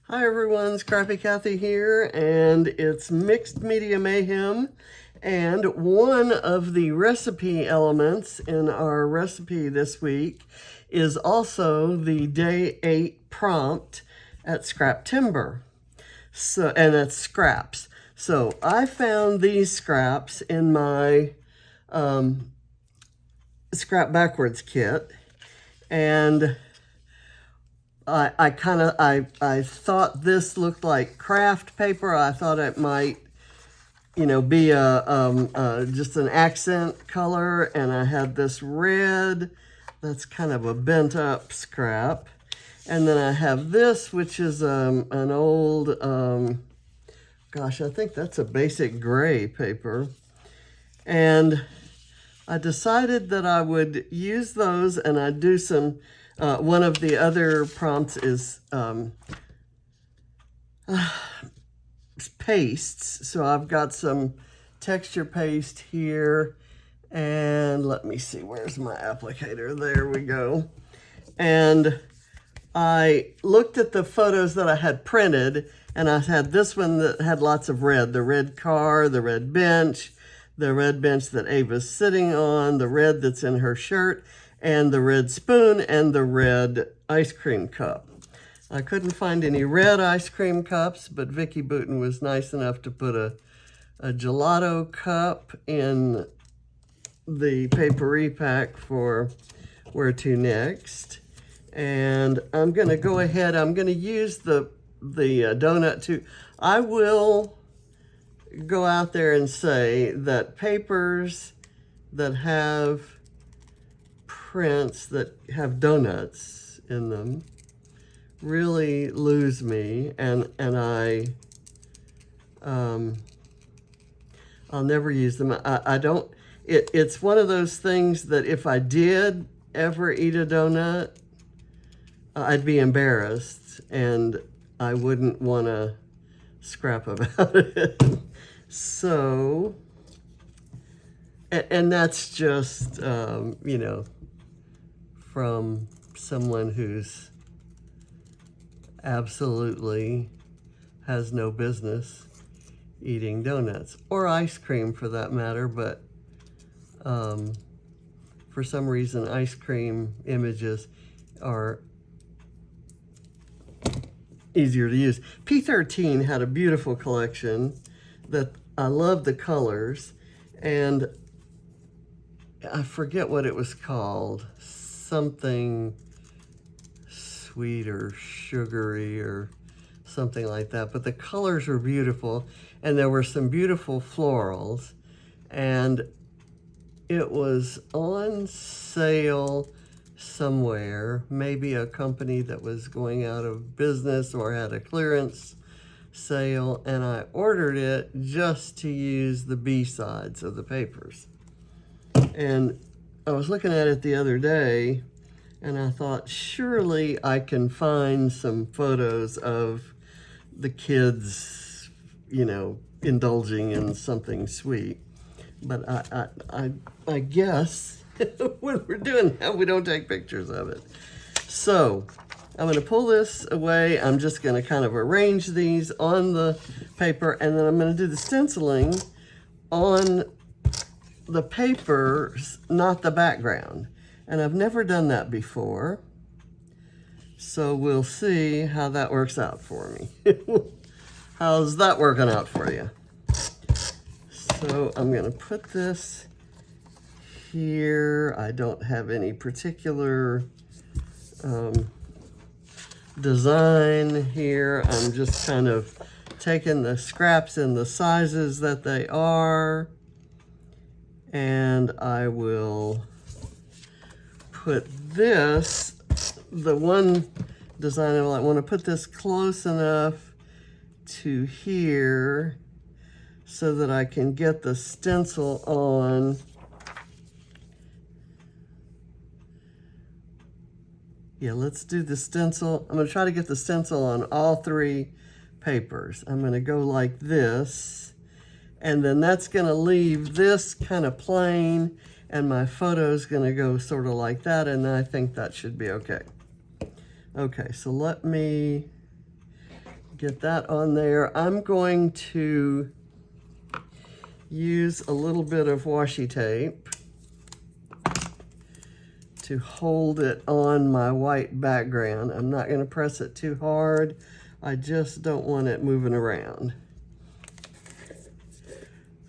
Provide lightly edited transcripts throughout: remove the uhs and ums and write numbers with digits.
Hi everyone, Scrappy Kathy here, and it's Mixed Media Mayhem, and one of the recipe elements in our recipe this week is also the Day 8 prompt at Scraptember, and that's scraps. So I found these scraps in my Scrap Backwards kit, and I thought this looked like craft paper. I thought it might, be just an accent color. And I had this red that's kind of a bent up scrap. And then I have this, which is an old, gosh, I think that's a basic gray paper. And I decided that I would use those and I'd do some, one of the other prompts is pastes. So I've got some texture paste here, and let me see, where's my applicator? There we go. And I looked at the photos that I had printed, and I had this one that had lots of red, the red car, the red bench that Ava's sitting on, the red that's in her shirt, and the red spoon, and the red ice cream cup. I couldn't find any red ice cream cups, but Vicki Booten was nice enough to put a gelato cup in the Paperie Pack for Where To Next. And I'm going to go ahead, I'm going to use the donut too. I will go out there and say that papers that have prints that have donuts in them really lose me, and I'll never use them. I don't, it's one of those things that if I did ever eat a donut, I'd be embarrassed and I wouldn't want to scrap about it. So, and that's just, from someone who's absolutely has no business eating donuts or ice cream for that matter, but for some reason ice cream images are easier to use. P13 had a beautiful collection that I love the colors, and I forget what it was called, something sweet or sugary or something like that, but the colors were beautiful, and there were some beautiful florals, and it was on sale somewhere, maybe a company that was going out of business or had a clearance sale, and I ordered it just to use the B-sides of the papers. And I was looking at it the other day, and I thought, surely I can find some photos of the kids, indulging in something sweet. But I guess when we're doing that, we don't take pictures of it. So I'm going to pull this away. I'm just going to kind of arrange these on the paper, and then I'm going to do the stenciling on the paper, not the background. And I've never done that before, so we'll see how that works out for me. How's that working out for you? So I'm going to put this here. I don't have any particular design here. I'm just kind of taking the scraps in the sizes that they are, and I will put this, the one design I want to put this close enough to here so that I can get the stencil on. Yeah, let's do the stencil. I'm going to try to get the stencil on all three papers. I'm going to go like this, and then that's going to leave this kind of plain, and my photo's going to go sort of like that, and I think that should be okay. Okay, so let me Get that on there. I'm going to use a little bit of washi tape to hold it on my white background. I'm not going to press it too hard. I just don't want it moving around.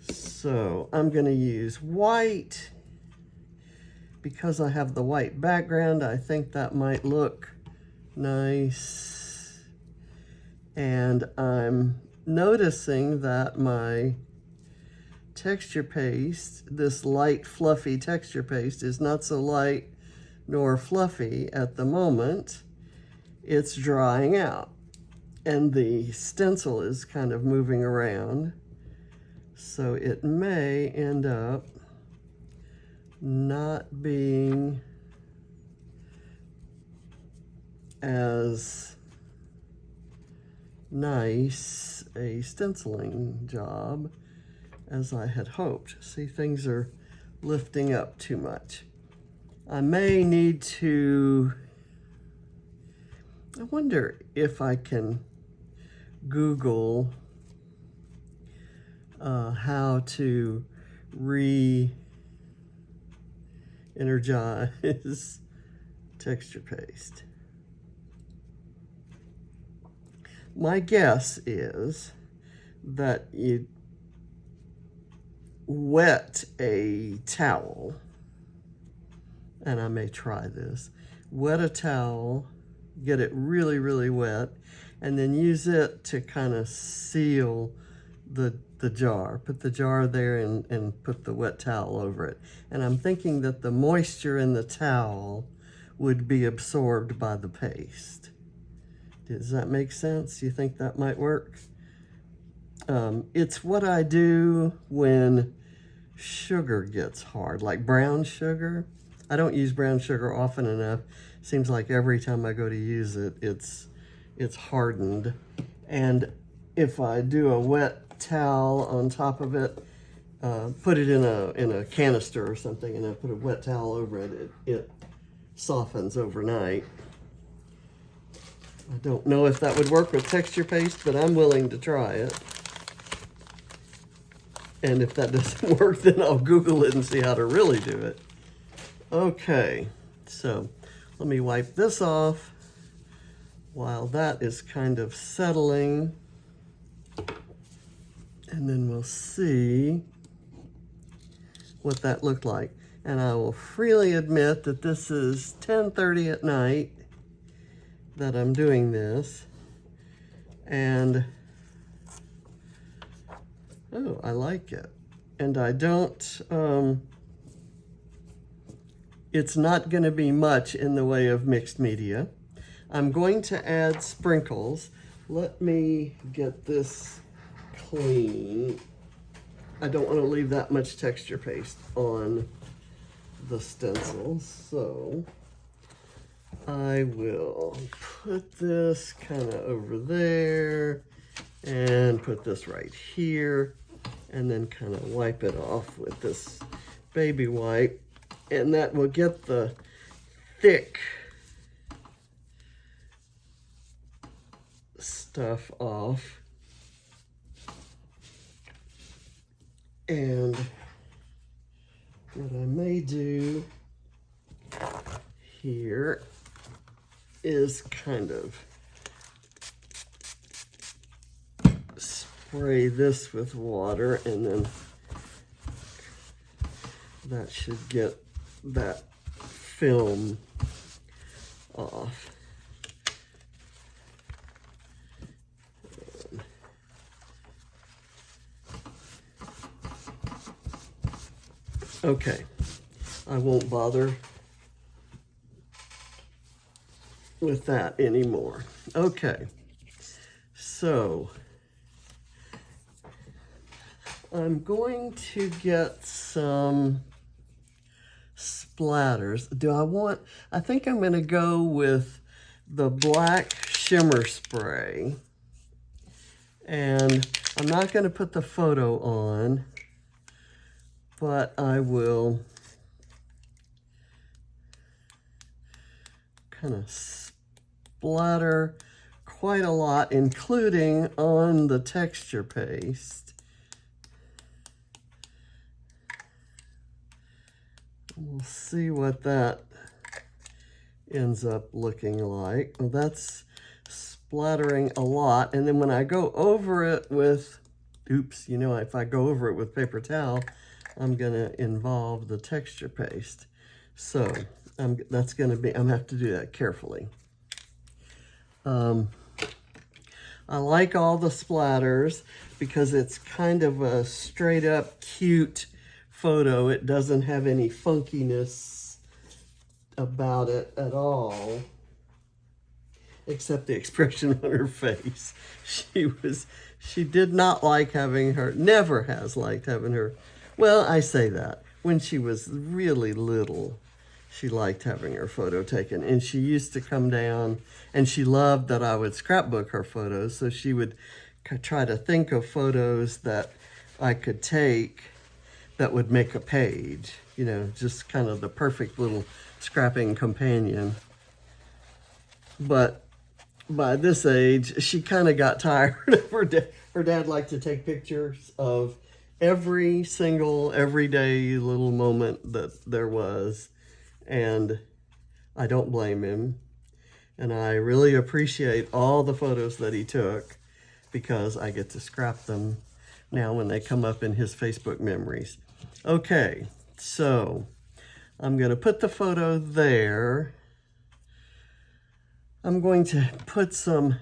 So I'm going to use white. Because I have the white background, I think that might look nice. And I'm noticing that my texture paste, this light fluffy texture paste, is not so light nor fluffy at the moment. It's drying out and the stencil is kind of moving around, so it may end up not being as nice a stenciling job as I had hoped. See, things are lifting up too much. I may need to, I wonder if I can Google how to re-energize texture paste. My guess is that you wet a towel, and I may try this. Wet a towel, get it really, really wet, and then use it to kind of seal the jar. Put the jar there and put the wet towel over it. And I'm thinking that the moisture in the towel would be absorbed by the paste. Does that make sense? You think that might work? It's what I do when sugar gets hard, like brown sugar. I don't use brown sugar often enough. Seems like every time I go to use it, it's hardened. And if I do a wet towel on top of it, put it in a canister or something, and I put a wet towel over it, it softens overnight. I don't know if that would work with texture paste, but I'm willing to try it. And if that doesn't work, then I'll Google it and see how to really do it. Okay, so let me wipe this off while that is kind of settling. And then we'll see what that looked like. And I will freely admit that this is 10:30 at night that I'm doing this. And oh, I like it. And I don't, it's not going to be much in the way of mixed media. I'm going to add sprinkles. Let me get this clean. I don't want to leave that much texture paste on the stencil, so I will put this kind of over there and put this right here, and then kind of wipe it off with this baby wipe, and that will get the thick stuff off. And what I may do here is kind of spray this with water, and then that should get that film off. Okay, I won't bother with that anymore. Okay, so I'm going to get some splatters. I think I'm going to go with the black shimmer spray. And I'm not going to put the photo on, but I will kind of splatter quite a lot, including on the texture paste. We'll see what that ends up looking like. Well, that's splattering a lot. And then when I go over it with, oops, you know, if I go over it with paper towel, I'm gonna involve the texture paste. So that's gonna be, I'm gonna have to do that carefully. I like all the splatters because it's kind of a straight up cute photo. It doesn't have any funkiness about it at all, except the expression on her face. She did not like having her, never has liked having her, well, I say that. When she was really little, she liked having her photo taken. And she used to come down, and she loved that I would scrapbook her photos. So she would try to think of photos that I could take that would make a page, you know, just kind of the perfect little scrapping companion. But by this age, she kind of got tired of her dad liked to take pictures of every single everyday little moment that there was. And I don't blame him. And I really appreciate all the photos that he took because I get to scrap them now when they come up in his Facebook memories. Okay, so I'm going to put the photo there. I'm going to put some,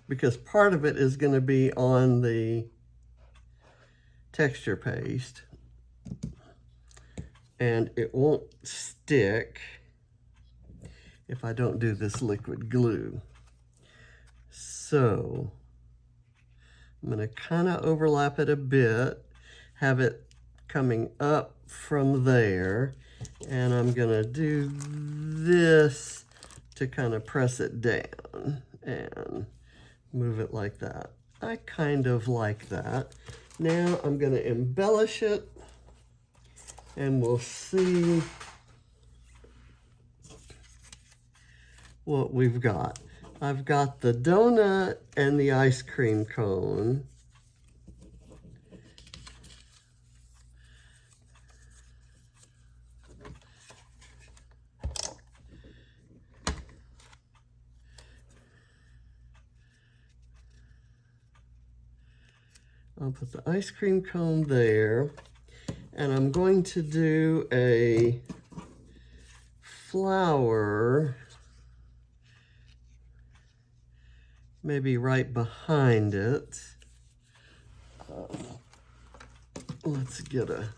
because part of it is going to be on the texture paste, and it won't stick if I don't do this liquid glue. So I'm going to kind of overlap it a bit, have it coming up from there, and I'm going to do this to kind of press it down and move it like that. I kind of like that. Now I'm going to embellish it, and we'll see what we've got. I've got the donut and the ice cream cone. I'll put the ice cream cone there, and I'm going to do a flower maybe right behind it. Let's get a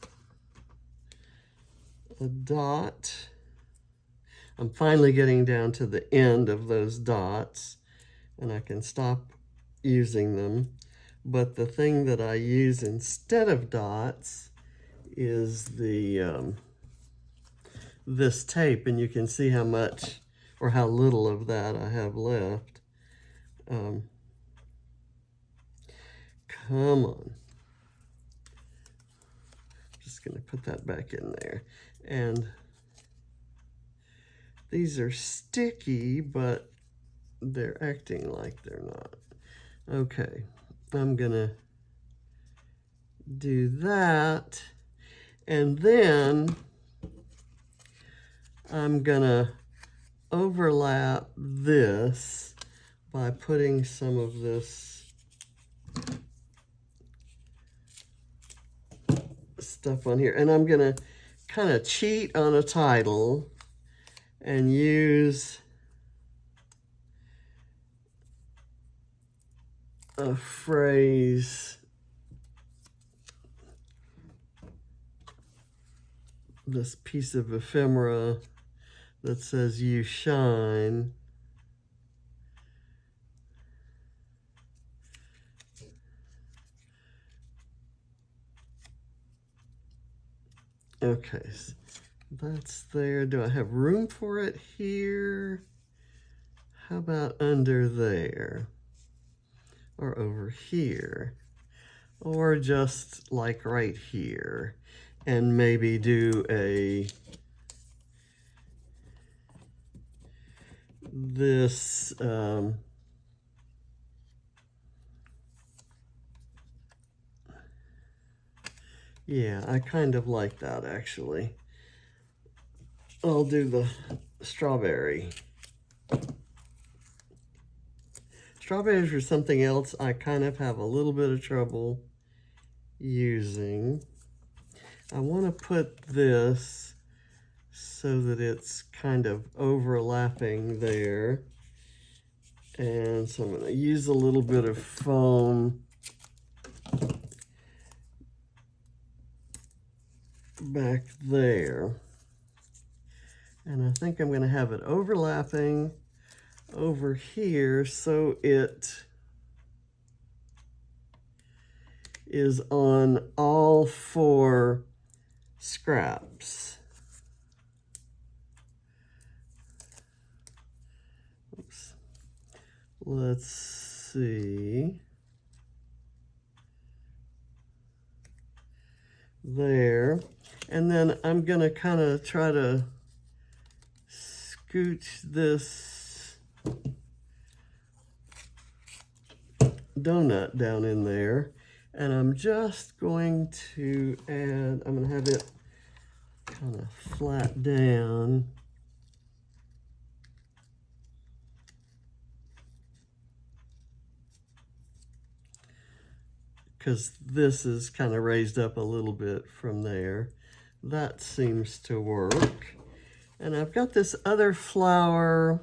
dot. I'm finally getting down to the end of those dots, and I can stop using them. But the thing that I use instead of dots is the this tape, and you can see how much or how little of that I have left. Come on. Just going to put that back in there. And these are sticky, but they're acting like they're not. Okay. I'm gonna do that, and then I'm gonna overlap this by putting some of this stuff on here, and I'm gonna kind of cheat on a title and use a phrase, this piece of ephemera that says "you shine." Okay, so that's there. Do I have room for it here? How about under there? Or over here, or just like right here, and maybe do a this yeah, I kind of like that actually. I'll do the strawberry. Strawberries are something else I kind of have a little bit of trouble using. I want to put this so that it's kind of overlapping there. And so I'm going to use a little bit of foam back there. And I think I'm going to have it overlapping over here so it is on all 4 scraps. Oops. Let's see. There. And then I'm going to kind of try to scooch this donut down in there. And I'm just going to add, I'm going to have it kind of flat down. Because this is kind of raised up a little bit from there. That seems to work. And I've got this other flower,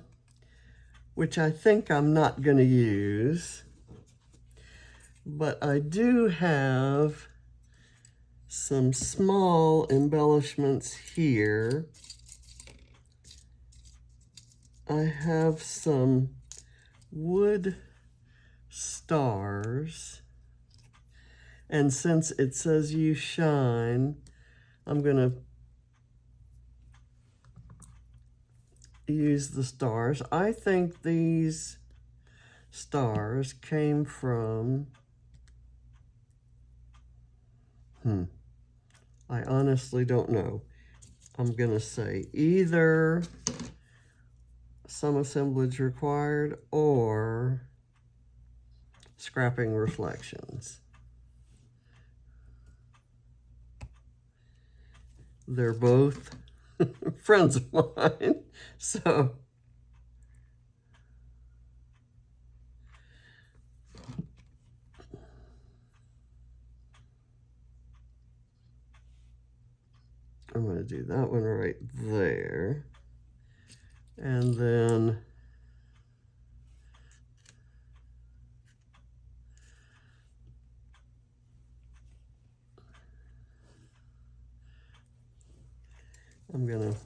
which I think I'm not going to use. But I do have some small embellishments here. I have some wood stars. And since it says you shine, I'm going to use the stars. I think these stars came from, I honestly don't know. I'm going to say either some assemblage required or scrapping reflections. They're both friends of mine, so I'm going to do that one right there. And then I'm going to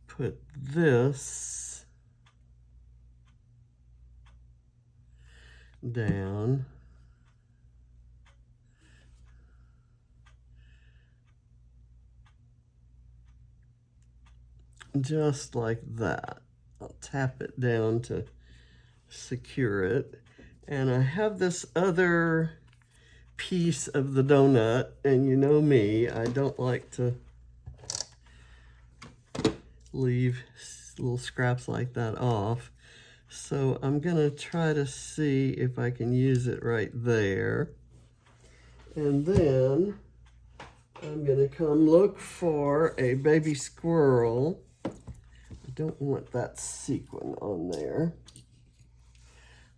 put this down. Just like that. I'll tap it down to secure it. And I have this other piece of the donut, and you know me, I don't like to leave little scraps like that off. So I'm gonna try to see if I can use it right there. And then I'm gonna come look for a baby squirrel. I don't want that sequin on there.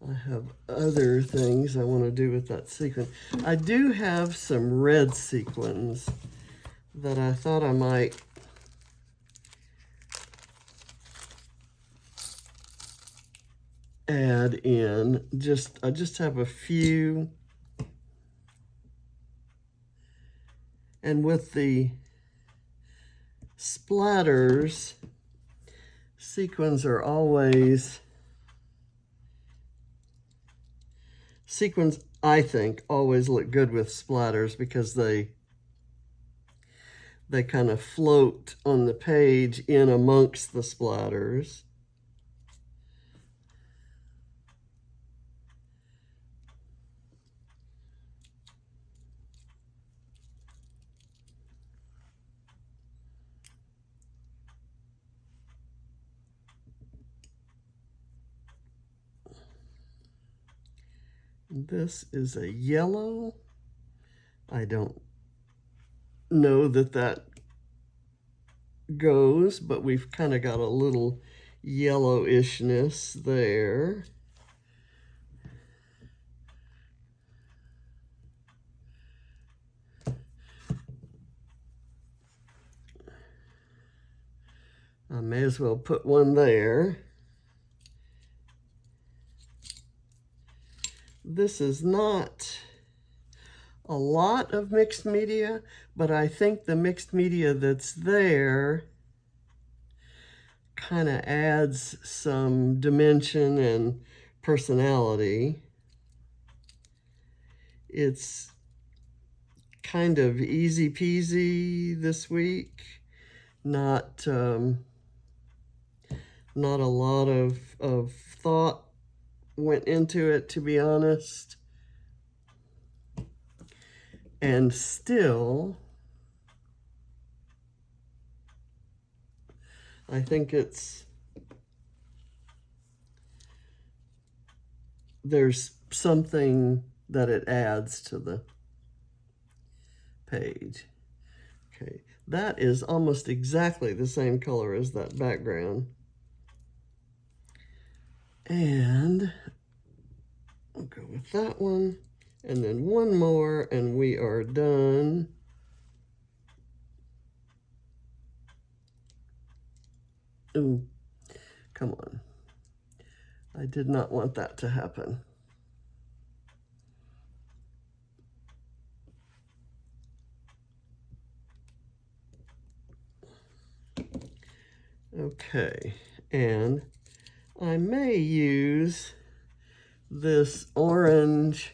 I have other things I want to do with that sequin. I do have some red sequins that I thought I might add in. I just have a few. And with the splatters, sequins, I think, always look good with splatters because they kind of float on the page in amongst the splatters. This is a yellow. I don't know that that goes, but we've kind of got a little yellowishness there. I may as well put one there. This is not a lot of mixed media, but I think the mixed media that's there kind of adds some dimension and personality. It's kind of easy peasy this week. Not a lot of thought went into it, to be honest. And still, I think there's something that it adds to the page. Okay, that is almost exactly the same color as that background. And I'll go with that one, and then one more, and we are done. Ooh, come on. I did not want that to happen. Okay, and I may use this orange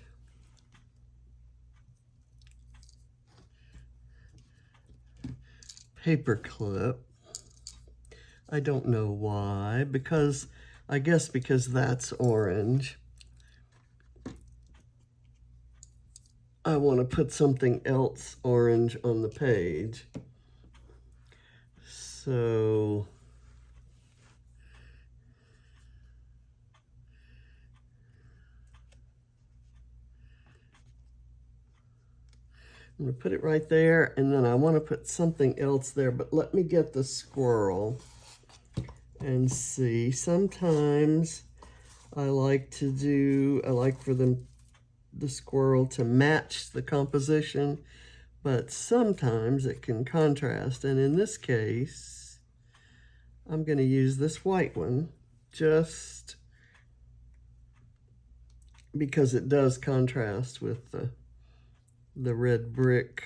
paper clip. I don't know why, because I guess because that's orange. I want to put something else orange on the page. So I'm going to put it right there, and then I want to put something else there, but let me get the squirrel and see. Sometimes I like for the squirrel to match the composition, but sometimes it can contrast, and in this case, I'm going to use this white one just because it does contrast with the red brick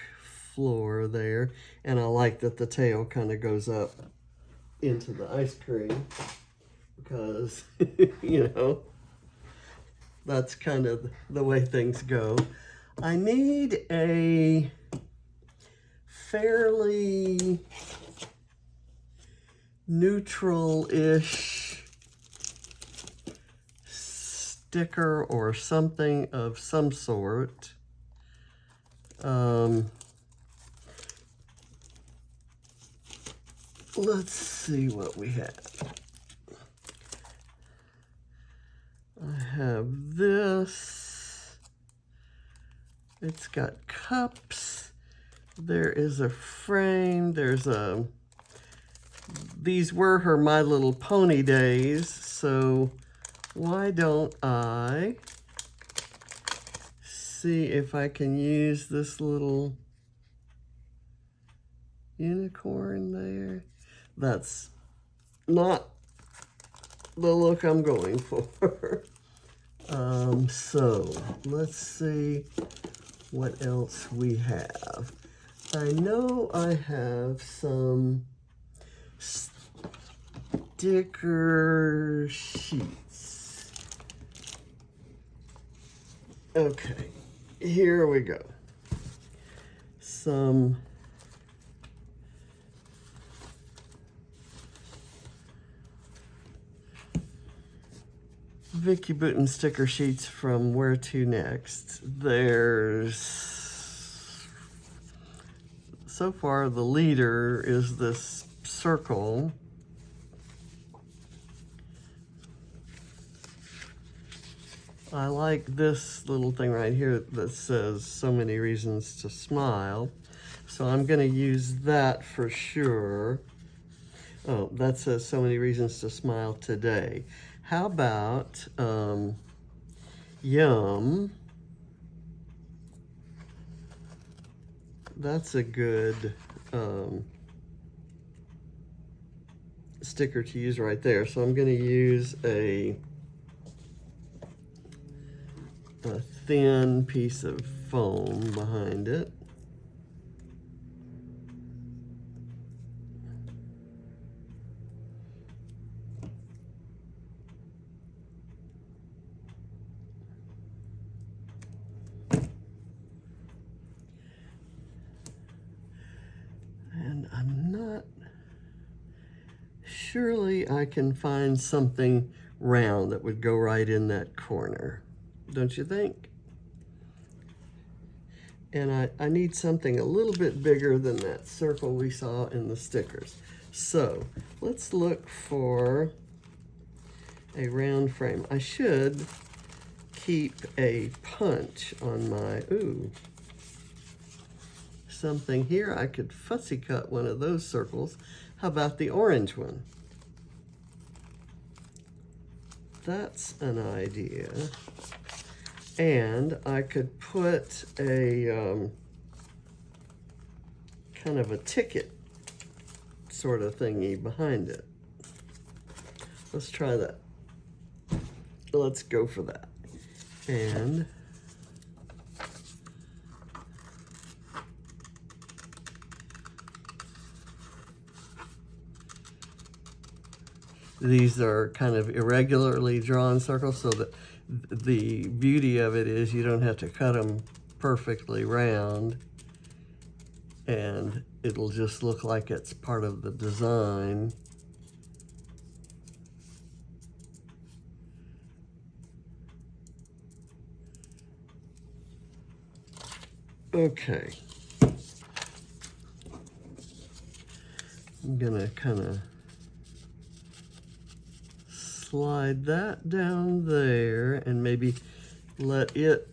floor there, and I like that the tail kind of goes up into the ice cream because, you know, that's kind of the way things go. I need a fairly neutral-ish sticker or something of some sort. Let's see what we have. I have this. It's got cups. There is a frame. There's a... These were her My Little Pony days, so why don't I see if I can use this little unicorn there? That's not the look I'm going for. So let's see what else we have. I know I have some sticker sheets. Okay, here we go. Some Vicky Booten sticker sheets from Where To Next. There's, so far the leader is this circle. I like this little thing right here that says so many reasons to smile. So I'm gonna use that for sure. Oh, that says so many reasons to smile today. How about yum? That's a good sticker to use right there. So I'm gonna use a thin piece of foam behind it. And I'm not, surely I can find something round that would go right in that corner, don't you think? And I need something a little bit bigger than that circle we saw in the stickers. So let's look for a round frame. I should keep a punch on my, something here. I could fussy cut one of those circles. How about the orange one? That's an idea. And I could put a kind of a ticket sort of thingy behind it. Let's try that. Let's go for that. And these are kind of irregularly drawn circles, so that the beauty of it is you don't have to cut them perfectly round, and it'll just look like it's part of the design. Okay. I'm gonna kind of slide that down there and maybe let it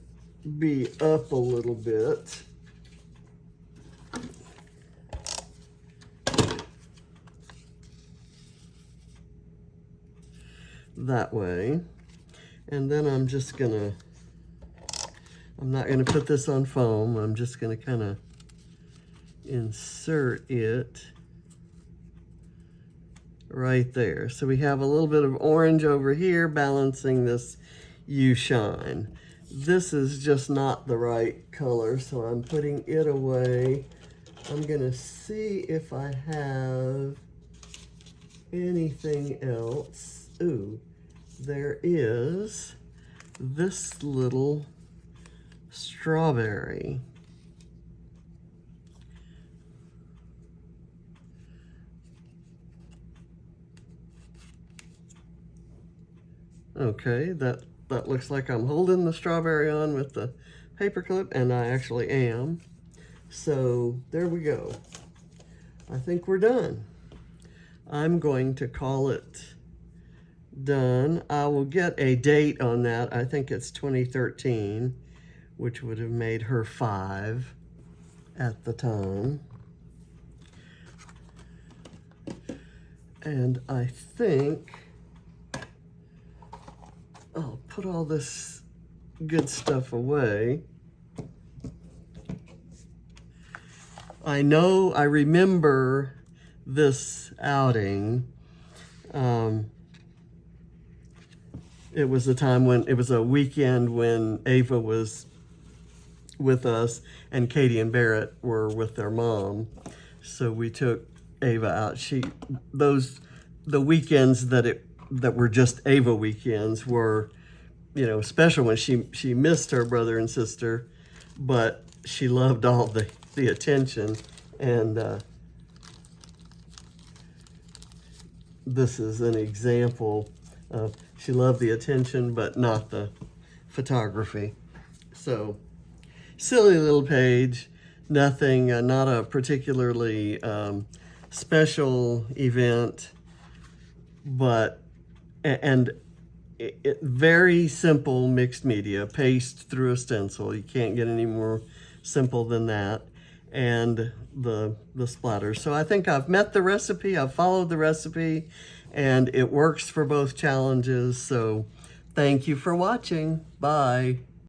be up a little bit. That way. And then I'm not gonna put this on foam. I'm just gonna kind of insert it right there. So we have a little bit of orange over here balancing this You Shine. This is just not the right color, so I'm putting it away. I'm gonna see if I have anything else. Ooh, there is this little strawberry. Okay, that looks like I'm holding the strawberry on with the paper clip, and I actually am. So there we go. I think we're done. I'm going to call it done. I will get a date on that. I think it's 2013, which would have made her 5 at the time. And I think I'll put all this good stuff away. I remember this outing. It was a time when, it was a weekend when Ava was with us and Katie and Barrett were with their mom. So we took Ava out. The weekends that were just Ava weekends were, special when she missed her brother and sister, but she loved all the attention. And this is an example of, she loved the attention, but not the photography. So, silly little page, nothing, not a particularly special event, but, and very simple mixed media, paste through a stencil. You can't get any more simple than that. And the splatters. So I think I've met the recipe, I've followed the recipe, and it works for both challenges. So thank you for watching. Bye.